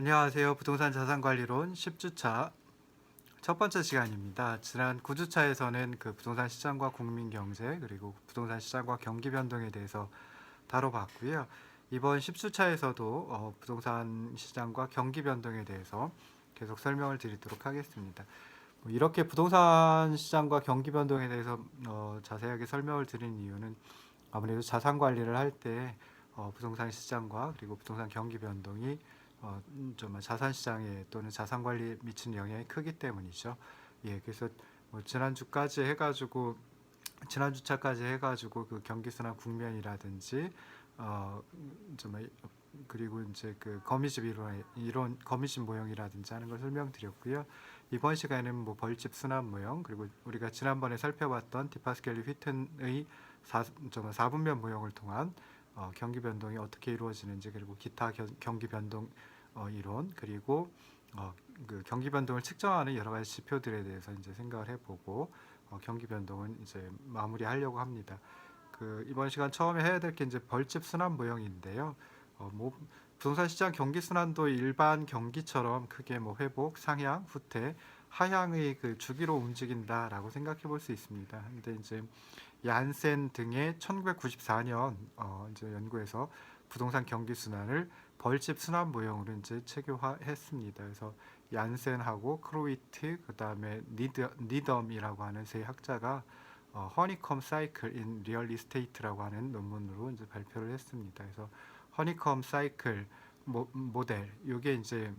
안녕하세요. 부동산 자산관리론 10주차 첫 번째 시간입니다. 지난 9주차에서는 그 부동산 시장과 국민 경제 그리고 부동산 시장과 경기 변동에 대해서 다뤄봤고요. 이번 10주차에서도 부동산 시장과 경기 변동에 대해서 계속 설명을 드리도록 하겠습니다. 이렇게 부동산 시장과 경기 변동에 대해서 자세하게 설명을 드린 이유는 아무래도 자산 관리를 할 때 부동산 시장과 그리고 부동산 경기 변동이 좀 자산 시장에 또는 자산 관리에 미치는 영향이 크기 때문이죠. 예, 그래서 지난주차까지 해가지고 그 경기 순환 국면이라든지 어, 좀 그리고 이제 그 거미집 이론 거미집 모형이라든지 하는 걸 설명드렸고요. 이번 시간에는 뭐 벌집 순환 모형 그리고 우리가 지난번에 살펴봤던 디파스켈리 휘튼의 4분면 모형을 통한 경기 변동이 어떻게 이루어지는지 그리고 기타 경기 변동 이론 그리고 그 경기 변동을 측정하는 여러 가지 지표들에 대해서 이제 생각을 해보고 경기 변동은 이제 마무리하려고 합니다. 그 이번 시간 처음에 해야 될 게 이제 벌집 순환 모형인데요. 뭐 부동산 시장 경기 순환도 일반 경기처럼 크게 뭐 회복, 상향, 후퇴, 하향의 그 주기로 움직인다라고 생각해 볼 수 있습니다. 근데 이제 얀센 등의 1994년 이제 연구에서 부동산 경기 순환을 벌집 순환 모형으로 이제 체계화했습니다. 그래서 얀센하고 크로이트 그다음에 니덤이라고 하는 세 학자가 허니컴 사이클 인 리얼 이스테이트라고 하는 논문으로 이제 발표를 했습니다. 그래서 허니컴 사이클 모델 이게 이제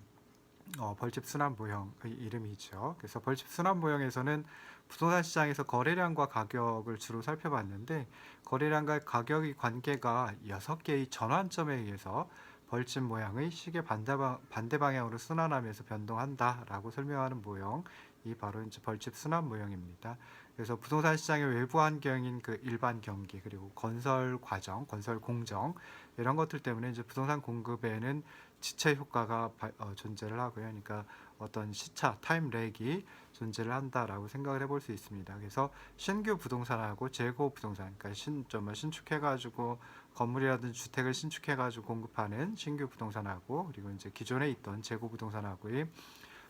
벌집 순환 모형의 이름이죠. 그래서 벌집 순환 모형에서는 부동산 시장에서 거래량과 가격을 주로 살펴봤는데 거래량과 가격의 관계가 6개의 전환점에 의해서 벌집 모양의 시계 반대 방향으로 순환하면서 변동한다라고 설명하는 모형이 바로 이제 벌집 순환 모형입니다. 그래서 부동산 시장의 외부 환경인 그 일반 경기 그리고 건설 과정, 건설 공정 이런 것들 때문에 이제 부동산 공급에는 지체 효과가 존재를 하고요. 그러니까 어떤 시차, 타임 렉이 존재를 한다라고 생각을 해볼 수 있습니다. 그래서 신규 부동산하고 재고 부동산, 그러니까 신축해가지고 건물이라든지 주택을 신축해가지고 공급하는 신규 부동산하고 그리고 이제 기존에 있던 재고 부동산하고의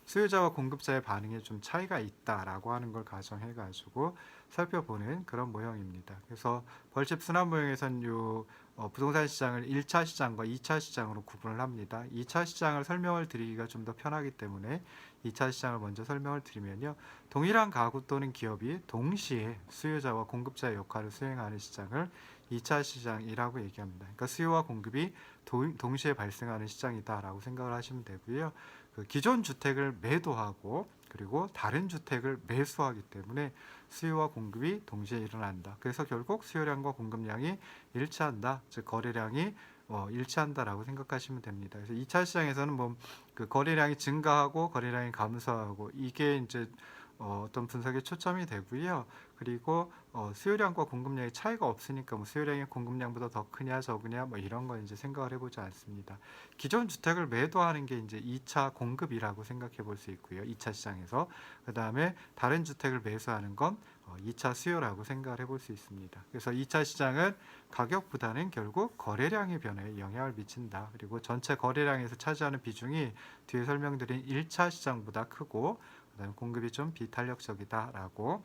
수요자와 공급자의 반응에 좀 차이가 있다라고 하는 걸 가정해가지고 살펴보는 그런 모형입니다. 그래서 벌집 순환 모형에서는 부동산 시장을 1차 시장과 2차 시장으로 구분을 합니다. 2차 시장을 설명을 드리기가 좀 더 편하기 때문에 2차 시장을 먼저 설명을 드리면요. 동일한 가구 또는 기업이 동시에 수요자와 공급자의 역할을 수행하는 시장을 2차 시장이라고 얘기합니다. 그러니까 수요와 공급이 동시에 발생하는 시장이다라고 생각을 하시면 되고요. 그 기존 주택을 매도하고 그리고 다른 주택을 매수하기 때문에 수요와 공급이 동시에 일어난다. 그래서 결국 수요량과 공급량이 일치한다. 즉 거래량이 일치한다라고 생각하시면 됩니다. 그래서 2차 시장에서는 뭐 그 거래량이 증가하고 거래량이 감소하고 이게 이제 어떤 분석에 초점이 되고요. 그리고 수요량과 공급량의 차이가 없으니까 뭐 수요량이 공급량보다 더 크냐 적으냐 뭐 이런 거 이제 생각을 해보지 않습니다. 기존 주택을 매도하는 게 이제 2차 공급이라고 생각해 볼 수 있고요. 2차 시장에서 그 다음에 다른 주택을 매수하는 건 2차 수요라고 생각을 해볼 수 있습니다. 그래서 2차 시장은 가격보다는 결국 거래량의 변화에 영향을 미친다. 그리고 전체 거래량에서 차지하는 비중이 뒤에 설명드린 1차 시장보다 크고 그다음에 공급이 좀 비탄력적이다라고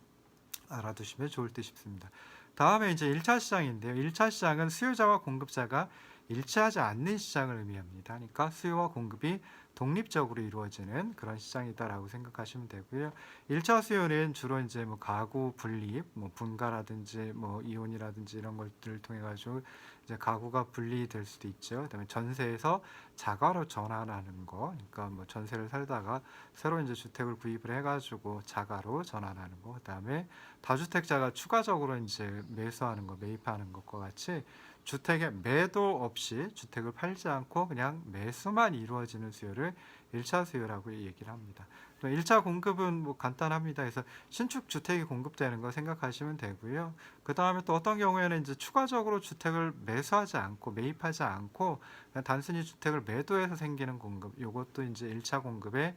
알아두시면 좋을 듯 싶습니다. 다음에 이제 1차 시장인데요. 1차 시장은 수요자와 공급자가 일치하지 않는 시장을 의미합니다. 그러니까 수요와 공급이 독립적으로 이루어지는 그런 시장이다라고 생각하시면 되고요. 1차 수요는 주로 이제 뭐 가구 분립, 뭐 분가라든지 뭐 이혼이라든지 이런 것들을 통해 가지고 이제 가구가 분리될 수도 있죠. 그다음에 전세에서 자가로 전환하는 거, 그러니까 뭐 전세를 살다가 새로 이제 주택을 구입을 해가지고 자가로 전환하는 거, 그다음에 다주택자가 추가적으로 이제 매수하는 거, 매입하는 것과 같이 주택의 매도 없이 주택을 팔지 않고 그냥 매수만 이루어지는 수요를 1차 수요라고 얘기를 합니다. 1차 공급은 뭐 간단합니다. 그래서 신축 주택이 공급되는 거 생각하시면 되고요. 그 다음에 또 어떤 경우에는 이제 추가적으로 주택을 매수하지 않고 매입하지 않고 그냥 단순히 주택을 매도해서 생기는 공급, 이것도 이제 1차 공급에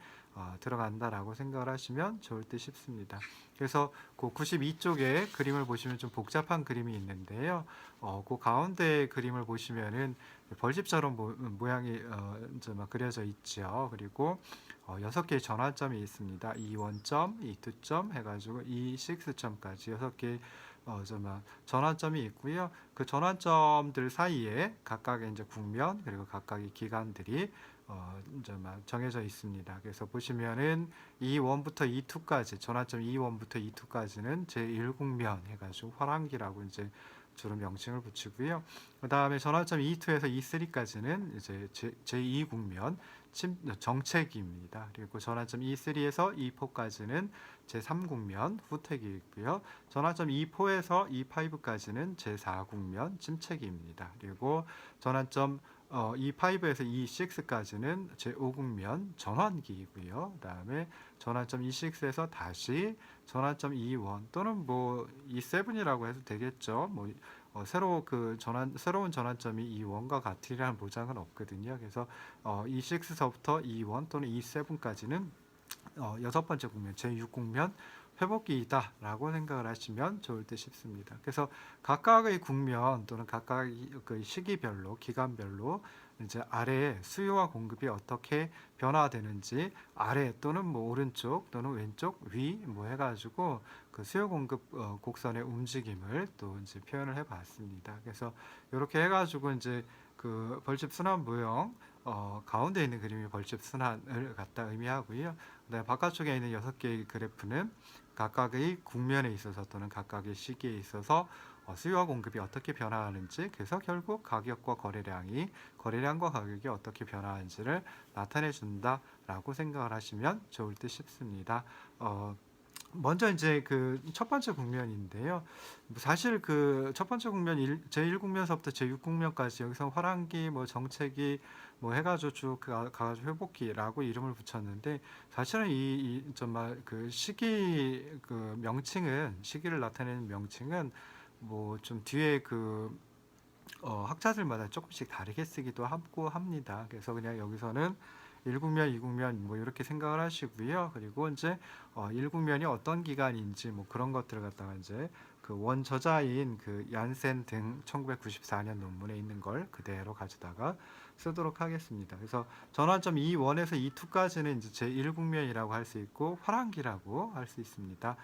들어간다라고 생각을 하시면 좋을 듯 싶습니다. 그래서 그 92쪽에 그림을 보시면 좀 복잡한 그림이 있는데요. 그 가운데 그림을 보시면은 벌집처럼 모양이 이제 막 그려져 있죠. 그리고 6개의 전환점이 있습니다. E1점, E2점 해가지고 E6점까지 6개의 전환점이 있고요. 그 전환점들 사이에 각각의 이제 국면 그리고 각각의 기간들이 이제 막 정해져 있습니다. 그래서 보시면은 E1부터 E2까지 전환점 E1부터 E2까지는 제1국면 해가지고 화랑기라고 이제 주로 명칭을 붙이고요. 그 다음에 전환점 E2에서 E3까지는 이제 제2국면 정체기입니다. 그리고 전환점 E3에서 E4까지는 제3국면 후퇴기 있고요. 전환점 E4에서 E5까지는 제4국면 침체기입니다. 그리고 전환점 E5에서 E6까지는 제5국면 전환기이고요. 그다음에 전환점 E6에서 다시 전환점 E1 또는 뭐 E7이라고 해도 되겠죠. 뭐 새로운 전환점이 E1과 같으리라는 보장은 없거든요. 그래서 E6서부터 E1 또는 E7까지는 6번째 국면, 제6국면 회복기이다라고 생각을 하시면 좋을 듯 싶습니다. 그래서 각각의 국면 또는 각각의 그 시기별로, 기간별로 이제 아래에 수요와 공급이 어떻게 변화되는지 아래 또는 뭐 오른쪽 또는 왼쪽 위 뭐 해가지고 그 수요 공급 곡선의 움직임을 또 이제 표현을 해봤습니다. 그래서 이렇게 해가지고 이제 그 벌집 순환 모형 가운데 있는 그림이 벌집 순환을 갖다 의미하고요. 그다음에 바깥쪽에 있는 6개의 그래프는 각각의 국면에 있어서 또는 각각의 시기에 있어서 수요와 공급이 어떻게 변화하는지 그래서 결국 가격과 거래량과 가격이 어떻게 변화하는지를 나타내 준다라고 생각을 하시면 좋을 듯 싶습니다. 먼저 이제 그 첫 번째 국면인데요. 사실 그 첫 번째 국면 제1국면서부터 제6국면까지 여기서 화랑기 뭐 정체기 뭐 해가지고 쭉 가가지고 회복기라고 이름을 붙였는데 사실은 이 정말 그 시기 그 명칭은 시기를 나타내는 명칭은 뭐 좀 뒤에 그 학자들마다 조금씩 다르게 쓰기도 하고 합니다. 그래서 그냥 여기서는 1국면, 2국면 뭐 이렇게 생각을 하시고요. 그리고 이제 1국면이 어떤 기간인지 뭐 그런 것들을 갖다가 이제 그 원저자인 그 얀센 등 1994년 논문에 있는 걸 그대로 가져다가 쓰도록 하겠습니다. 그래서 전환점 E1에서 E2까지는 이제 제1국면이라고 할 수 있고 화랑기라고 할 수 있습니다.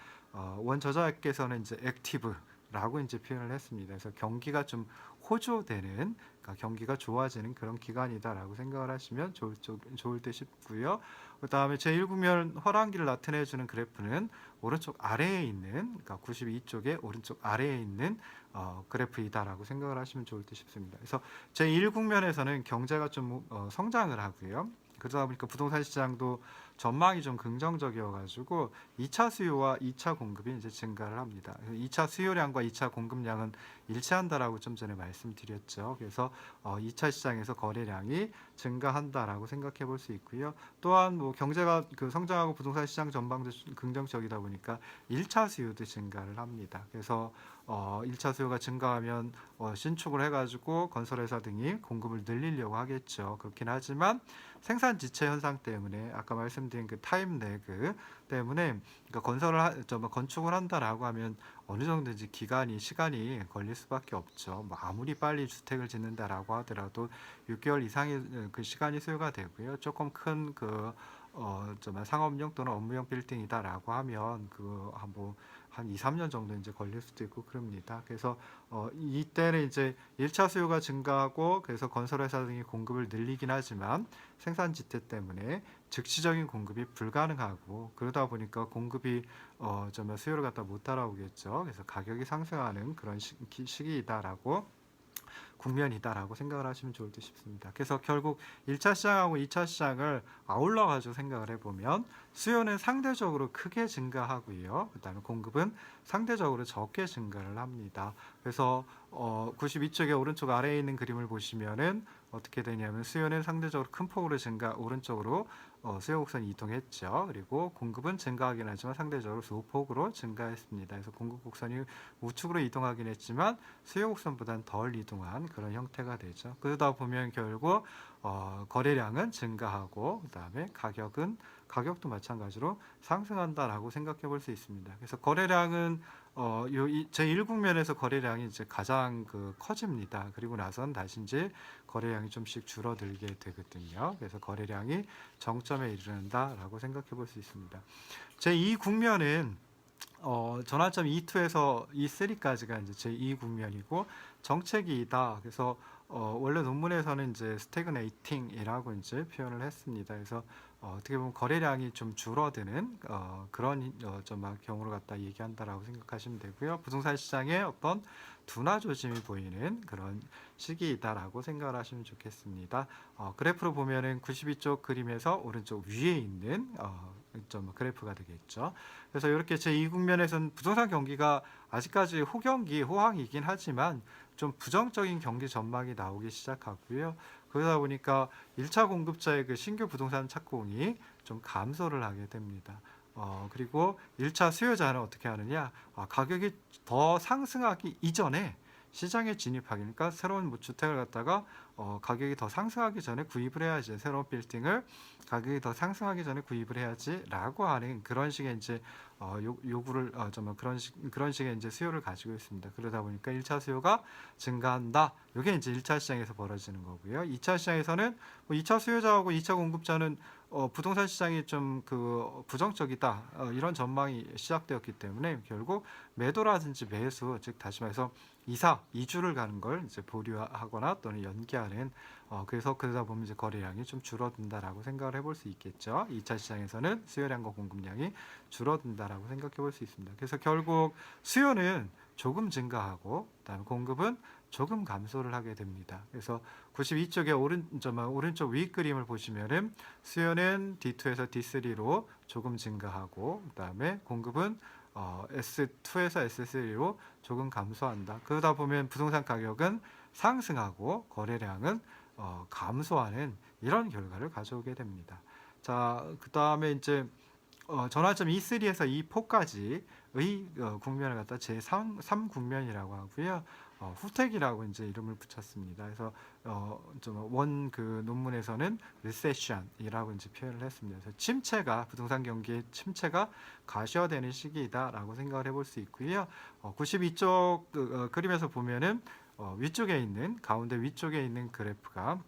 원저자께서는 이제 액티브라고 이제 표현을 했습니다. 그래서 경기가 좀 호조되는 그러니까 경기가 좋아지는 그런 기간이다라고 생각을 하시면 좋을 듯 싶고요. 그 다음에 제1국면 화랑기를 나타내주는 그래프는 오른쪽 아래에 있는 그러니까 92쪽의 오른쪽 아래에 있는 그래프이다라고 생각을 하시면 좋을 듯 싶습니다. 그래서 제1국면에서는 경제가 좀 성장을 하고요. 그러다 보니까 부동산 시장도 전망이 좀 긍정적이어가지고 2차 수요와 2차 공급이 이제 증가를 합니다. 2차 수요량과 2차 공급량은 일치한다라고 좀 전에 말씀드렸죠. 그래서 2차 시장에서 거래량이 증가한다라고 생각해 볼 수 있고요. 또한 뭐 경제가 그 성장하고 부동산 시장 전망도 긍정적이다 보니까 1차 수요도 증가를 합니다. 그래서 1차 수요가 증가하면 신축을 해가지고 건설회사 등이 공급을 늘리려고 하겠죠. 그렇긴 하지만 생산 지체 현상 때문에 아까 말씀드린 그 타임 레그 때문에 그러니까 건축을 한다라고 하면 어느 정도인지 시간이 걸릴 수밖에 없죠. 뭐 아무리 빨리 주택을 짓는다라고 하더라도 6개월 이상의 그 시간이 소요가 되고요. 조금 큰 그 상업용 또는 업무용 빌딩이다라고 하면 한 2, 3년 정도 이제 걸릴 수도 있고 그럽니다. 그래서 이때는 이제 1차 수요가 증가하고 그래서 건설회사 등이 공급을 늘리긴 하지만 생산 지태 때문에 즉시적인 공급이 불가능하고 그러다 보니까 공급이 수요를 갖다 못 따라오겠죠. 그래서 가격이 상승하는 그런 시기이다라고 국면이다라고 생각을 하시면 좋을 듯 싶습니다. 그래서 결국 1차 시장하고 2차 시장을 아울러 가지고 생각을 해보면 수요는 상대적으로 크게 증가하고요. 그다음에 공급은 상대적으로 적게 증가를 합니다. 그래서 92쪽의 오른쪽 아래에 있는 그림을 보시면은 어떻게 되냐면 수요는 상대적으로 큰 폭으로 오른쪽으로 수요 곡선이 이동했죠. 그리고 공급은 증가하긴 하지만 상대적으로 소폭으로 증가했습니다. 그래서 공급 곡선이 우측으로 이동하긴 했지만 수요 곡선보다는 덜 이동한 그런 형태가 되죠. 그러다 보면 결국 거래량은 증가하고 그다음에 가격도 마찬가지로 상승한다라고 생각해 볼 수 있습니다. 그래서 거래량은 제1 국면에서 거래량이 이제 가장 커집니다. 그리고 나선 다시 이제 거래량이 좀씩 줄어들게 되거든요. 그래서 거래량이 정점에 이르는다라고 생각해 볼 수 있습니다. 제2 국면은 전환점 E2에서 E3까지가 이제 제2 국면이고 정체기이다. 그래서 원래 논문에서는 이제 stagnating이라고 이제 표현을 했습니다. 그래서 어떻게 보면 거래량이 좀 줄어드는 그런 경우를 갖다 얘기한다라고 생각하시면 되고요. 부동산 시장에 어떤 둔화 조짐이 보이는 그런 시기이다라고 생각을 하시면 좋겠습니다. 그래프로 보면은 92쪽 그림에서 오른쪽 위에 있는 그래프가 되겠죠. 그래서 이렇게 제2 국면에서는 부동산 경기가 아직까지 호황이긴 하지만 좀 부정적인 경기 전망이 나오기 시작하고요. 그러다 보니까 1차 공급자의 그 신규 부동산 착공이 좀 감소를 하게 됩니다. 그리고 1차 수요자는 어떻게 하느냐? 가격이 더 상승하기 이전에 시장에 진입하기, 그러니까 새로운 주택을 갖다가 가격이 더 상승하기 전에 구입을 해야지, 새로운 빌딩을 가격이 더 상승하기 전에 구입을 해야지라고 하는 그런 식의 이제 요구를 그런 식의 이제 수요를 가지고 있습니다. 그러다 보니까 1차 수요가 증가한다. 이게 이제 1차 시장에서 벌어지는 거고요. 2차 시장에서는 2차 수요자하고 2차 공급자는 부동산 시장이 좀 부정적이다, 이런 전망이 시작되었기 때문에 결국 매도라든지 매수, 즉 다시 말해서 이주를 가는 걸 이제 보류하거나 또는 연기하는, 그래서 그러다 보면 이제 거래량이 좀 줄어든다라고 생각을 해볼 수 있겠죠. 2차 시장에서는 수요량과 공급량이 줄어든다라고 생각해 볼 수 있습니다. 그래서 결국 수요는 조금 증가하고 그다음에 공급은 조금 감소를 하게 됩니다. 그래서 92쪽의 오른쪽 위 그림을 보시면은 수요는 D2에서 D3로 조금 증가하고 그다음에 공급은 S2에서 S3로 조금 감소한다. 그러다 보면 부동산 가격은 상승하고 거래량은 감소하는 이런 결과를 가져오게 됩니다. 자, 그다음에 이제 전환점 E3에서 E4까지의 국면을 갖다 제3 국면이라고 하고요. 후택이라고 이제 이름을 붙였습니다. 그래서 그 논문에서는 리세션이라고 이제 표현을 했습니다. 그래서 부동산 경기의 침체가 가시화되는 시기이다라고 생각을 해볼 수 있고요. 92쪽 그림에서 보면은 가운데 위쪽에 있는 그래프가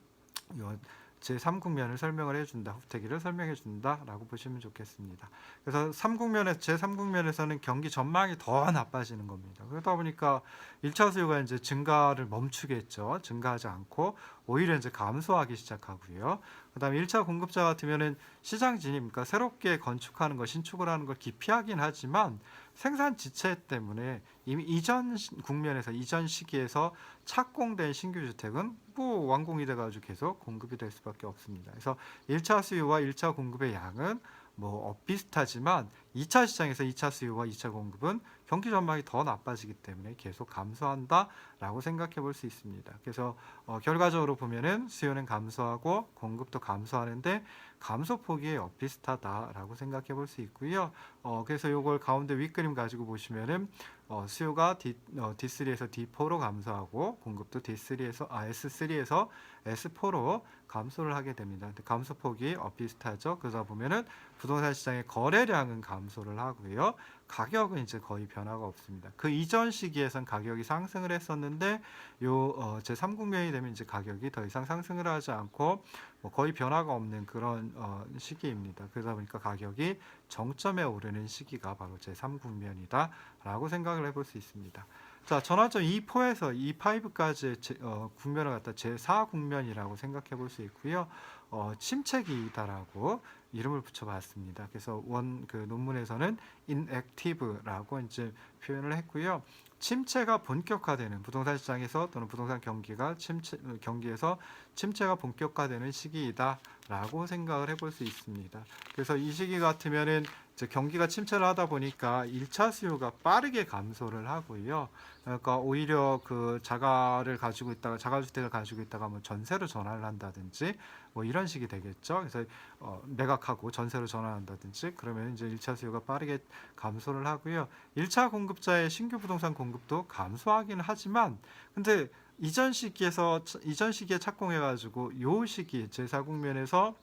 제3 국면을 설명을 해준다, 후퇴기를 설명해 준다라고 보시면 좋겠습니다. 그래서 제3 국면에서는 경기 전망이 더 나빠지는 겁니다. 그러다 보니까 1차 수요가 이제 증가를 멈추겠죠. 증가하지 않고 오히려 이제 감소하기 시작하고요. 그다음에 1차 공급자 같으면은 시장 진입, 그러니까 새롭게 건축하는 거, 신축을 하는 걸 기피하긴 하지만 생산 지체 때문에 이미 이전 시기에서 착공된 신규 주택은 완공이 돼가지고 계속 공급이 될 수밖에 없습니다. 그래서 1차 수요와 1차 공급의 양은 비슷하지만 2차 시장에서 2차 수요와 2차 공급은 경기 전망이 더 나빠지기 때문에 계속 감소한다라고 생각해 볼 수 있습니다. 그래서 결과적으로 보면은 수요는 감소하고 공급도 감소하는데 감소폭이 비슷하다라고 생각해 볼 수 있고요. 그래서 이걸 가운데 윗그림 가지고 보시면은 수요가 D3에서 D4로 감소하고 공급도 S3에서 S4로 감소를 하게 됩니다. 감소폭이 비슷하죠. 그러다 보면은 부동산 시장의 거래량은 감소를 하고요. 가격은 이제 거의 변화가 없습니다. 그 이전 시기에선 가격이 상승을 했었는데 제3국면이 되면 이제 가격이 더 이상 상승을 하지 않고 거의 변화가 없는 그런 시기입니다. 그러다 보니까 가격이 정점에 오르는 시기가 바로 제3국면이다라고 생각을 해볼 수 있습니다. 자, 전환점 E4에서 E5까지의 국면을 갖다 제4 국면이라고 생각해 볼 수 있고요. 침체기다라고 이름을 붙여봤습니다. 그래서 그 논문에서는 inactive라고 이제 표현을 했고요. 침체가 본격화되는 부동산 시장에서 또는 부동산 경기에서 침체가 본격화되는 시기이다라고 생각을 해볼 수 있습니다. 그래서 이 시기 같으면은 이제 경기가 침체를 하다 보니까 1차 수요가 빠르게 감소를 하고요. 그러니까 오히려 그 자가주택을 가지고 있다가 전세로 전환을 한다든지 이런 식이 되겠죠. 그래서 매각하고 전세로 전환한다든지 그러면 이제 1차 수요가 빠르게 감소를 하고요. 1차 공급자의 신규 부동산 공급도 감소하긴 하지만 근데 이전 시기에 착공해 가지고 요 시기 제4국면에서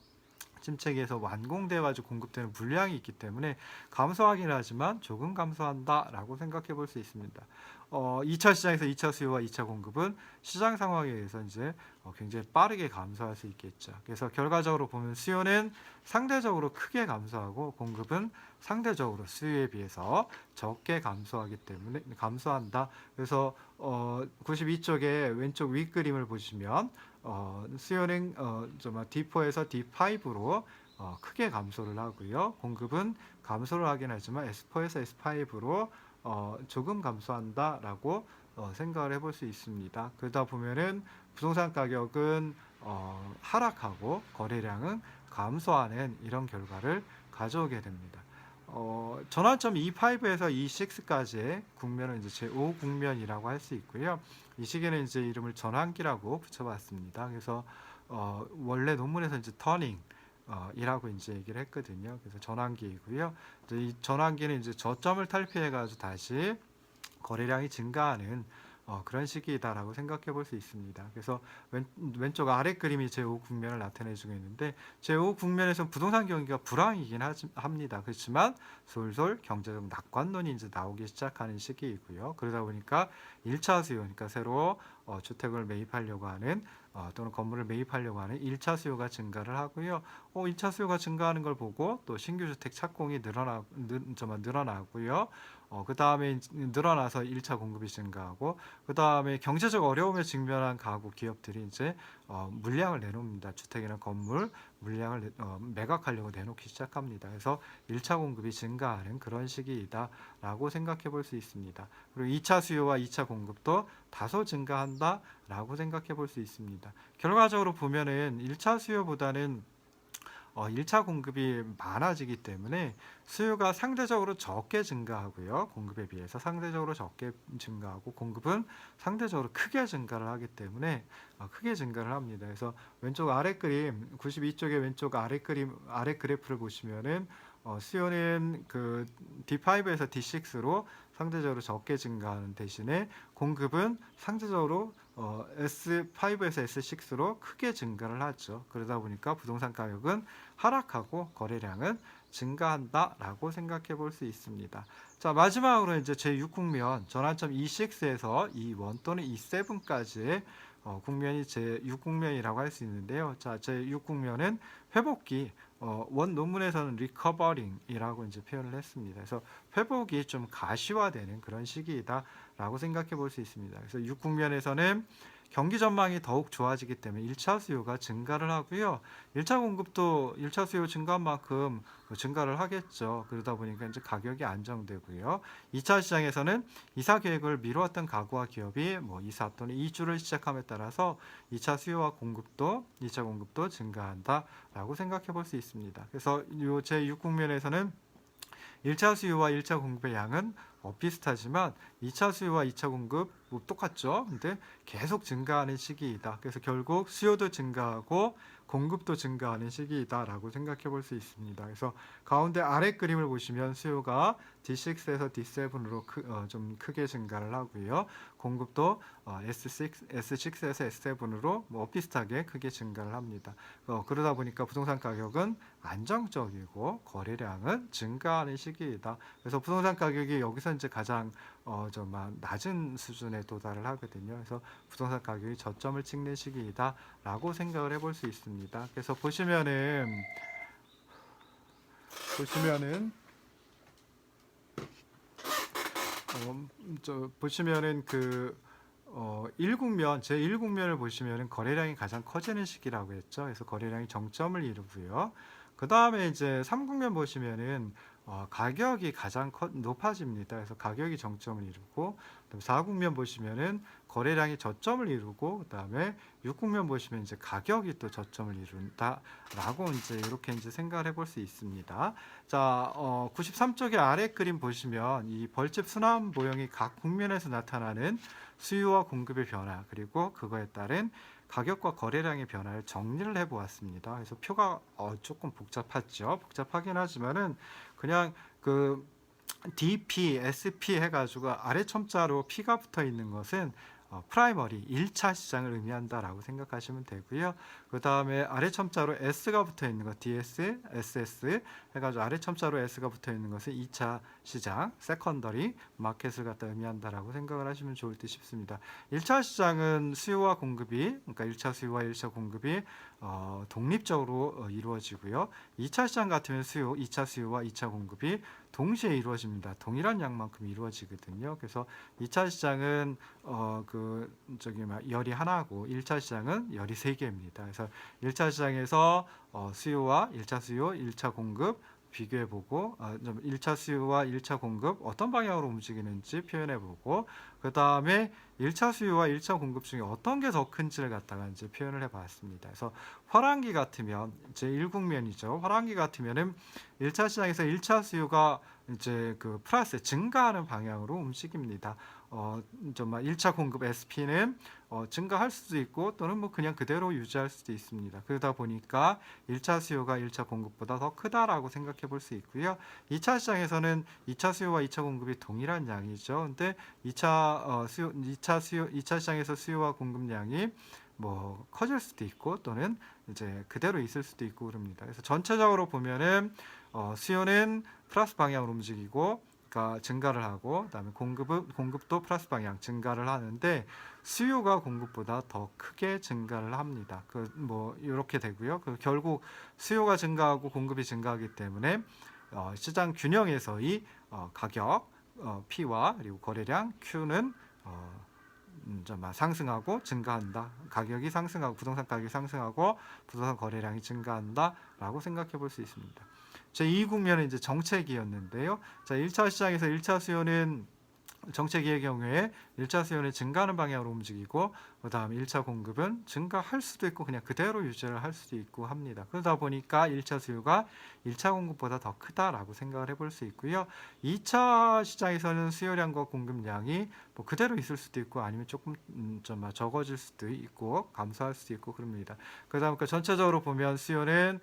침체기에서 완공돼 가지고 공급되는 물량이 있기 때문에 감소하긴 하지만 조금 감소한다라고 생각해 볼 수 있습니다. 2차 시장에서 2차 수요와 2차 공급은 시장 상황에 의해서 이제 굉장히 빠르게 감소할 수 있겠죠. 그래서 결과적으로 보면 수요는 상대적으로 크게 감소하고 공급은 상대적으로 수요에 비해서 적게 감소하기 때문에 감소한다. 그래서 92쪽에 왼쪽 위 그림을 보시면 수요는 D4에서 D5로 크게 감소를 하고요. 공급은 감소를 하긴 하지만 S4에서 S5로 조금 감소한다라고 생각을 해볼 수 있습니다. 그러다 보면은 부동산 가격은 하락하고 거래량은 감소하는 이런 결과를 가져오게 됩니다. 전환점 E5에서 E6까지의 국면은 이제 제5 국면이라고 할 수 있고요. 이 시기는 이제 이름을 전환기라고 붙여봤습니다. 그래서 원래 논문에서 이제 터닝 이라고 이제 얘기를 했거든요. 그래서 전환기이고요. 이 전환기는 이제 저점을 탈피해가지고 다시 거래량이 증가하는 그런 시기이다라고 생각해 볼 수 있습니다. 그래서 왼쪽 아래 그림이 제5 국면을 나타내주고 있는데 제5 국면에서는 부동산 경기가 불황이긴 합니다. 그렇지만 솔솔 경제적 낙관론이 이제 나오기 시작하는 시기이고요. 그러다 보니까 1차 수요, 그러니까 새로 주택을 매입하려고 하는 또는 건물을 매입하려고 하는 1차 수요가 증가를 하고요. 1차 수요가 증가하는 걸 보고 또 신규 주택 착공이 늘어나고요. 그 다음에 늘어나서 1차 공급이 증가하고 그 다음에 경제적 어려움에 직면한 가구 기업들이 이제 물량을 내놓습니다. 주택이나 건물 물량을 매각하려고 내놓기 시작합니다. 그래서 1차 공급이 증가하는 그런 시기이다라고 생각해 볼 수 있습니다. 그리고 2차 수요와 2차 공급도 다소 증가한다라고 생각해 볼 수 있습니다. 결과적으로 보면은 1차 수요보다는 1차 공급이 많아지기 때문에 수요가 상대적으로 적게 증가하고요. 공급에 비해서 상대적으로 적게 증가하고 공급은 상대적으로 크게 증가를 하기 때문에 크게 증가를 합니다. 그래서 왼쪽 아래 그림 92쪽의 왼쪽 아래 그림 아래 그래프를 보시면은 수요는 그 D5에서 D6로 상대적으로 적게 증가하는 대신에 공급은 상대적으로 S5에서 S6로 크게 증가를 하죠. 그러다 보니까 부동산 가격은 하락하고 거래량은 증가한다라고 생각해 볼 수 있습니다. 자, 마지막으로 이제 제6국면 전환점 E6에서 E1 또는 E7까지의 국면이 제6국면이라고 할 수 있는데요. 자, 제6국면은 회복기 원 논문에서는 리커버링이라고 이제 표현을 했습니다. 그래서 회복이 좀 가시화되는 그런 시기이다라고 생각해 볼 수 있습니다. 그래서 6국면에서는 경기 전망이 더욱 좋아지기 때문에 1차 수요가 증가를 하고요. 1차 공급도 1차 수요 증가한 만큼 증가를 하겠죠. 그러다 보니까 이제 가격이 안정되고요. 2차 시장에서는 이사 계획을 미루었던 가구와 기업이 이사 또는 이주를 시작함에 따라서 2차 수요와 공급도 2차 공급도 증가한다라고 생각해 볼 수 있습니다. 그래서 요 제6국면에서는 1차 수요와 1차 공급의 양은 비슷하지만 2차 수요와 2차 공급 똑같죠. 근데 계속 증가하는 시기이다. 그래서 결국 수요도 증가하고 공급도 증가하는 시기이다라고 생각해 볼 수 있습니다. 그래서 가운데 아래 그림을 보시면 수요가 D6에서 D7으로 좀 크게 증가를 하고요. 공급도 S6에서 S7으로 비슷하게 크게 증가를 합니다. 그러다 보니까 부동산 가격은 안정적이고 거래량은 증가하는 시기이다. 그래서 부동산 가격이 여기서 이제 가장 좀 낮은 수준에 도달을 하거든요. 그래서 부동산 가격이 저점을 찍는 시기이다라고 생각을 해볼 수 있습니다. 그래서 보시면은 그 1국면 제1국면을 보시면은 거래량이 가장 커지는 시기라고 했죠. 그래서 거래량이 정점을 이루고요. 그 다음에 이제 3국면 보시면은 가격이 가장 높아집니다. 그래서 가격이 정점을 이루고 4국면 보시면은 거래량이 저점을 이루고 그 다음에 6국면 보시면 이제 가격이 또 저점을 이룬다라고 이제 이렇게 이제 생각을 해볼 수 있습니다. 자, 93쪽의 아래 그림 보시면 이 벌집 순환 모형이 각 국면에서 나타나는 수요와 공급의 변화 그리고 그거에 따른 가격과 거래량의 변화를 정리를 해보았습니다. 그래서 표가 조금 복잡하죠. 복잡하긴 하지만은 그냥 그 DP, SP 해가지고 아래 첨자로 P가 붙어 있는 것은 프라이머리 1차 시장을 의미한다라고 생각하시면 되고요. 그 다음에 아래 첨자로 S가 붙어 있는 것 DS, SS 해가지고 아래 첨자로 S가 붙어 있는 것은 2차 시장, 세컨더리 마켓을 갖다 의미한다라고 생각을 하시면 좋을 듯 싶습니다. 1차 시장은 수요와 공급이, 그러니까 1차 수요와 1차 공급이 독립적으로 이루어지고요. 2차 시장 같으면 2차 수요와 2차 공급이 동시에 이루어집니다. 동일한 양만큼 이루어지거든요. 그래서 2차 시장은 열이 하나고 1차 시장은 열이 3개입니다. 그래서 1차 시장에서 수요와 1차 수요, 1차 공급 비교해 보고 1차 수요와 1차 공급 어떤 방향으로 움직이는지 표현해 보고 그 다음에 1차 수요와 1차 공급 중에 어떤 게 더 큰지를 갖다가 이제 표현을 해 봤습니다. 그래서 화랑기 같으면 제 1국면이죠. 화랑기 같으면은 1차 시장에서 1차 수요가 이제 그 플러스 증가하는 방향으로 움직입니다. 1차 공급 SP는 증가할 수도 있고 또는 뭐 그냥 그대로 유지할 수도 있습니다. 그러다 보니까 1차 수요가 1차 공급보다 더 크다라고 생각해 볼 수 있고요. 2차 시장에서는 2차 수요와 2차 공급이 동일한 양이죠. 근데 2차 시장에서 수요와 공급량이 뭐 커질 수도 있고 또는 이제 그대로 있을 수도 있고 그럽니다. 그래서 전체적으로 보면은 수요는 플러스 방향으로 움직이고 그러니까 증가를 하고 그다음에 공급도 플러스 방향 증가를 하는데 수요가 공급보다 더 크게 증가를 합니다. 그 뭐 이렇게 되고요. 그 결국 수요가 증가하고 공급이 증가하기 때문에 시장 균형에서의 가격 P와 그리고 거래량 Q는 상승하고 증가한다. 가격이 상승하고 부동산 가격이 상승하고 부동산 거래량이 증가한다라고 생각해 볼 수 있습니다. 제2 국면은 이제 정책이었는데요. 자, 1차 시장에서 1차 수요는 정책의 경우에 1차 수요는 증가하는 방향으로 움직이고 그다음 1차 공급은 증가할 수도 있고 그냥 그대로 유지를 할 수도 있고 합니다. 그러다 보니까 1차 수요가 1차 공급보다 더 크다라고 생각을 해볼 수 있고요. 2차 시장에서는 수요량과 공급량이 뭐 그대로 있을 수도 있고 아니면 조금 적어질 수도 있고 감소할 수도 있고 그럽니다. 그러다 보니까 전체적으로 보면 수요는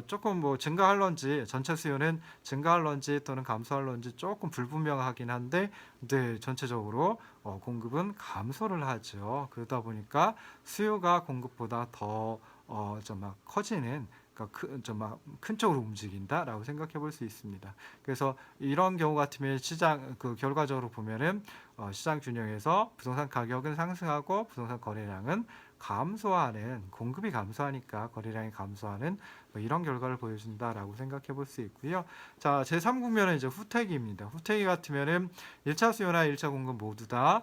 조금 뭐 증가할런지 전체 수요는 증가할런지 또는 감소할런지 조금 불분명하긴 한데 네, 전체적으로 공급은 감소를 하죠. 그러다 보니까 수요가 공급보다 더 커지는 그러니까 큰 쪽으로 움직인다라고 생각해 볼 수 있습니다. 그래서 이런 경우 같으면 시장 결과적으로 보면은 시장 균형에서 부동산 가격은 상승하고 부동산 거래량은 감소하는 공급이 감소하니까 거래량이 감소하는 뭐 이런 결과를 보여준다라고 생각해 볼 수 있고요. 자, 제3국면은 이제 후퇴기입니다. 후퇴기 같으면은 1차 수요나 1차 공급 모두 다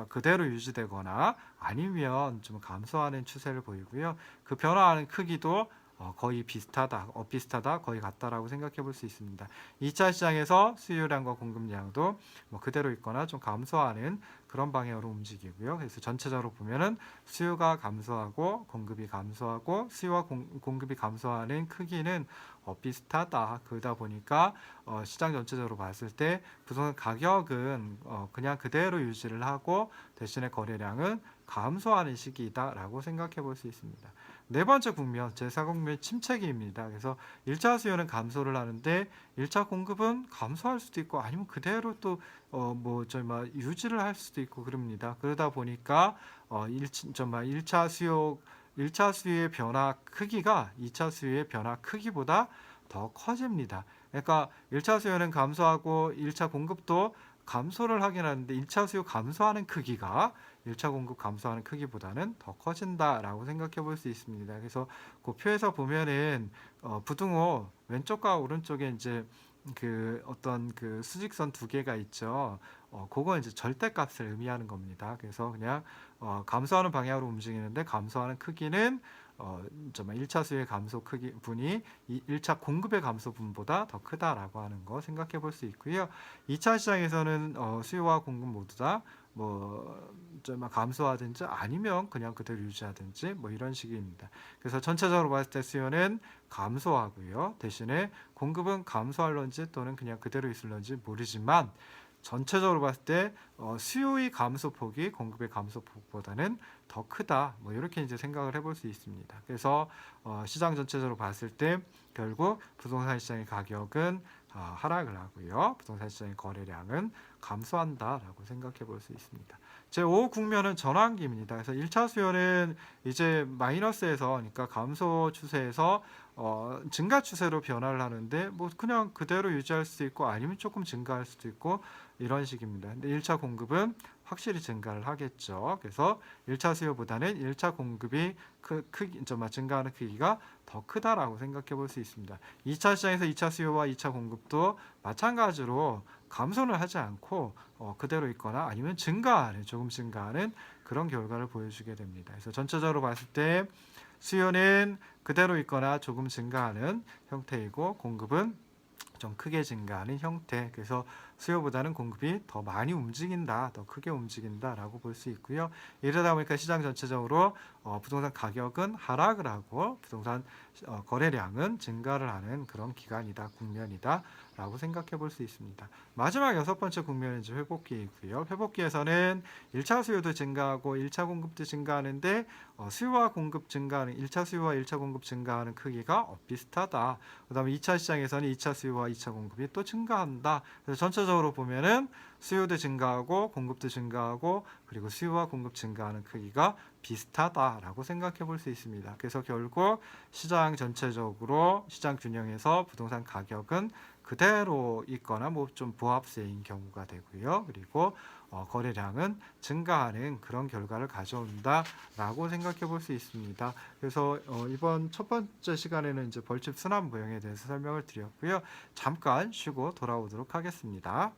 그대로 유지되거나 아니면 좀 감소하는 추세를 보이고요. 그 변화하는 크기도 거의 비슷하다, 비슷하다, 거의 같다라고 생각해 볼 수 있습니다. 2차 시장에서 수요량과 공급량도 뭐 그대로 있거나 좀 감소하는 그런 방향으로 움직이고요. 그래서 전체적으로 보면은 수요가 감소하고 공급이 감소하고 수요와 공급이 감소하는 크기는 비슷하다. 그러다 보니까 시장 전체적으로 봤을 때 부동산 가격은 그냥 그대로 유지를 하고 대신에 거래량은 감소하는 시기이다라고 생각해 볼 수 있습니다. 네 번째 국면, 제4국면 침체기입니다. 그래서 1차 수요는 감소를 하는데 1차 공급은 감소할 수도 있고 아니면 그대로 또 유지를 할 수도 있고 그럽니다. 그러다 보니까 1차 수요의 변화 크기가 2차 수요의 변화 크기보다 더 커집니다. 그러니까 1차 수요는 감소하고 1차 공급도 감소를 하긴 하는데 1차 수요 감소하는 크기가 1차 공급 감소하는 크기보다는 더 커진다라고 생각해 볼 수 있습니다. 그래서 그 표에서 보면은 부등호 왼쪽과 오른쪽에 이제 그 어떤 그 수직선 두 개가 있죠. 그거 이제 절대값을 의미하는 겁니다. 그래서 그냥 감소하는 방향으로 움직이는데 감소하는 크기는 1차 수요의 감소 크기 분이 1차 공급의 감소 분보다 더 크다라고 하는 거 생각해 볼 수 있고요. 2차 시장에서는 수요와 공급 모두 다 감소하든지 아니면 그냥 그대로 유지하든지 뭐 이런 식입니다. 그래서 전체적으로 봤을 때 수요는 감소하고요. 대신에 공급은 감소할런지 또는 그냥 그대로 있을런지 모르지만 전체적으로 봤을 때 수요의 감소폭이 공급의 감소폭보다는 더 크다. 뭐 이렇게 이제 생각을 해볼 수 있습니다. 그래서 시장 전체적으로 봤을 때 결국 부동산 시장의 가격은 하락을 하고요. 부동산 시장의 거래량은 감소한다라고 생각해 볼 수 있습니다. 제5 국면은 전환기입니다. 그래서 1차 수요는 이제 마이너스에서 그러니까 감소 추세에서 증가 추세로 변화를 하는데 뭐 그냥 그대로 유지할 수도 있고 아니면 조금 증가할 수도 있고 이런 식입니다. 근데 1차 공급은 확실히 증가를 하겠죠. 그래서 1차 수요보다는 1차 공급이 증가하는 크기가 더 크다라고 생각해 볼 수 있습니다. 2차 시장에서 2차 수요와 2차 공급도 마찬가지로 감소는 하지 않고 그대로 있거나 아니면 조금 증가하는 그런 결과를 보여주게 됩니다. 그래서 전체적으로 봤을 때 수요는 그대로 있거나 조금 증가하는 형태이고 공급은 좀 크게 증가하는 형태. 그래서 수요보다는 공급이 더 많이 움직인다, 더 크게 움직인다라고 볼 수 있고요. 이러다 보니까 시장 전체적으로 부동산 가격은 하락을 하고 부동산 거래량은 증가를 하는 그런 기간이다, 국면이다라고 생각해 볼 수 있습니다. 마지막 6번째 국면은 이제 회복기이고요. 회복기에서는 1차 수요도 증가하고 1차 공급도 증가하는데 수요와 공급 증가하는 1차 수요와 1차 공급 증가하는 크기가 비슷하다. 그다음에 2차 시장에서는 2차 수요와 2차 공급이 또 증가한다. 그래서 전체적으로 보면은 수요도 증가하고 공급도 증가하고 그리고 수요와 공급 증가하는 크기가 비슷하다라고 생각해 볼 수 있습니다. 그래서 결국 시장 전체적으로 시장 균형에서 부동산 가격은 그대로 있거나 뭐 좀 보합세인 경우가 되고요. 그리고 거래량은 증가하는 그런 결과를 가져온다라고 생각해 볼 수 있습니다. 그래서 이번 첫 번째 시간에는 이제 벌집 순환 모형에 대해서 설명을 드렸고요. 잠깐 쉬고 돌아오도록 하겠습니다.